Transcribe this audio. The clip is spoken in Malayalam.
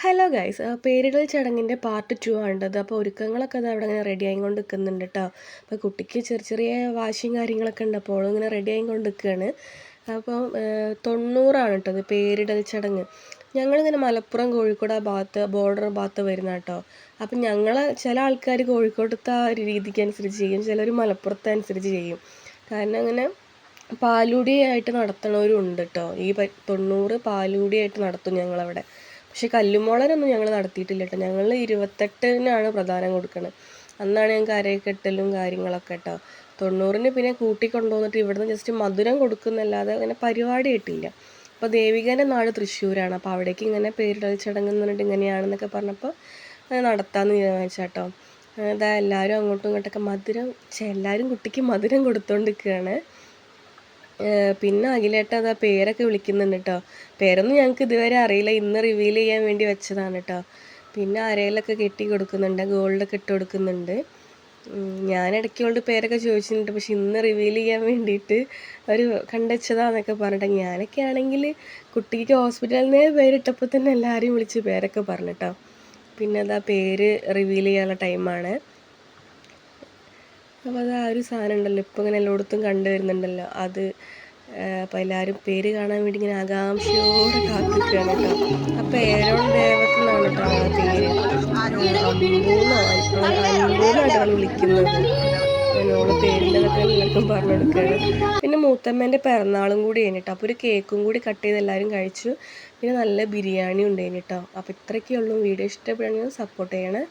ഹലോ ഗൈസ്, പേരിടൽ ചടങ്ങിൻ്റെ പാർട്ട് 2 ആണിത്. അപ്പോൾ ഒരുക്കങ്ങളൊക്കെ അത് അവിടെ ഇങ്ങനെ റെഡി ആയിക്കൊണ്ട് നിൽക്കുന്നുണ്ട് കേട്ടോ. അപ്പോൾ കുട്ടിക്ക് ചെറിയ ചെറിയ വാശിയും കാര്യങ്ങളൊക്കെ ഉണ്ട്, അപ്പോൾ ഇങ്ങനെ റെഡി ആയിക്കൊണ്ട് നിൽക്കുകയാണ്. അപ്പം 90 കേട്ടോ അത് പേരിടൽ ചടങ്ങ്. ഞങ്ങളിങ്ങനെ മലപ്പുറം കോഴിക്കോട് ആ ഭാഗത്ത് ബോർഡർ ഭാഗത്ത് വരുന്ന കേട്ടോ. അപ്പം ചില ആൾക്കാർ കോഴിക്കോട്ടത്തെ ആ ഒരു രീതിക്ക് അനുസരിച്ച് ചെയ്യും, ചിലർ മലപ്പുറത്തെ അനുസരിച്ച് ചെയ്യും. കാരണം അങ്ങനെ പാലൂടിയായിട്ട് നടത്തണവരും ഉണ്ട് കേട്ടോ. ഈ 90 പാലൂടിയായിട്ട് നടത്തും ഞങ്ങളവിടെ. പക്ഷെ കല്ലുമോളനൊന്നും ഞങ്ങൾ നടത്തിയിട്ടില്ല കേട്ടോ. ഞങ്ങൾ 28-നാണ് പ്രധാനം കൊടുക്കുന്നത്. അന്നാണ് ഞങ്ങൾക്ക് അരക്കെട്ടലും കാര്യങ്ങളൊക്കെ കേട്ടോ. 90-ന് പിന്നെ കൂട്ടിക്കൊണ്ടുവന്നിട്ട് ഇവിടുന്ന് ജസ്റ്റ് മധുരം കൊടുക്കുന്നല്ലാതെ അങ്ങനെ പരിപാടി കിട്ടില്ല. അപ്പോൾ ദേവികേൻ്റെ നാട് തൃശ്ശൂരാണ്. അപ്പോൾ അവിടേക്ക് ഇങ്ങനെ പേരിടൽ ചടങ്ങ് എന്ന് പറഞ്ഞിട്ട് ഇങ്ങനെയാണെന്നൊക്കെ പറഞ്ഞപ്പോൾ നടത്താമെന്ന് വിചാരിച്ചാട്ടോ. ഇതാ എല്ലാവരും അങ്ങോട്ടും ഇങ്ങോട്ടൊക്കെ എല്ലാവരും കുട്ടിക്ക് മധുരം കൊടുത്തോണ്ടിരിക്കുകയാണ്. പിന്നെ അഖിലേട്ടൻ അതാ പേരൊക്കെ വിളിക്കുന്നുണ്ട് കേട്ടോ. പേരൊന്നും ഞങ്ങൾക്ക് ഇതുവരെ അറിയില്ല, ഇന്ന് റിവീൽ ചെയ്യാൻ വേണ്ടി വെച്ചതാണ് കേട്ടോ. പിന്നെ അരയിലൊക്കെ കെട്ടി കൊടുക്കുന്നുണ്ട്, ഗോൾഡൊക്കെ ഇട്ട് കൊടുക്കുന്നുണ്ട്. ഞാൻ ഇടയ്ക്കോളുടെ പേരൊക്കെ ചോദിച്ചിട്ടുണ്ട്, പക്ഷെ ഇന്ന് റിവീൽ ചെയ്യാൻ വേണ്ടിയിട്ട് അവർ കണ്ടുവച്ചതാന്നൊക്കെ പറഞ്ഞിട്ട്. ഞാനൊക്കെ ആണെങ്കിൽ കുട്ടിക്ക് ഹോസ്പിറ്റലിൽ നിന്നേ പേരിട്ടപ്പോൾ തന്നെ എല്ലാവരെയും വിളിച്ച് പേരൊക്കെ പറഞ്ഞിട്ടോ. പിന്നെ അതാ പേര് റിവീൽ ചെയ്യാനുള്ള ടൈമാണ്. അപ്പോൾ അത് ആ ഒരു സാധനം ഉണ്ടല്ലോ, ഇപ്പോൾ ഇങ്ങനെ എല്ലായിടത്തും കണ്ടുവരുന്നുണ്ടല്ലോ അത്. അപ്പോൾ എല്ലാവരും പേര് കാണാൻ വേണ്ടി ഇങ്ങനെ ആകാംക്ഷയോടെ കാത്തിരിക്കുകയാണ് കേട്ടോ. അപ്പോൾ ഏരോൺ ദേവത്ത് എന്നാണ് കേട്ടോ ആ പേര്. അമ്പൂന്നായിട്ടാണ് വിളിക്കുന്നത്. അതിനോട് പേരിൻ്റെതൊക്കെ എല്ലാവർക്കും പറഞ്ഞു കൊടുക്കുകയാണ്. പിന്നെ മൂത്തമ്മേൻ്റെ പിറന്നാളും കൂടി കഴിഞ്ഞിട്ടോ. അപ്പോൾ ഒരു കേക്കും കൂടി കട്ട് ചെയ്ത് എല്ലാവരും കഴിച്ചു. പിന്നെ നല്ല ബിരിയാണി ഉണ്ടായിന് കേട്ടോ. അപ്പോൾ ഇത്രയൊക്കെ ഉള്ളൂ. വീഡിയോ ഇഷ്ടപ്പെടുകയാണെങ്കിൽ സപ്പോർട്ട് ചെയ്യണേ.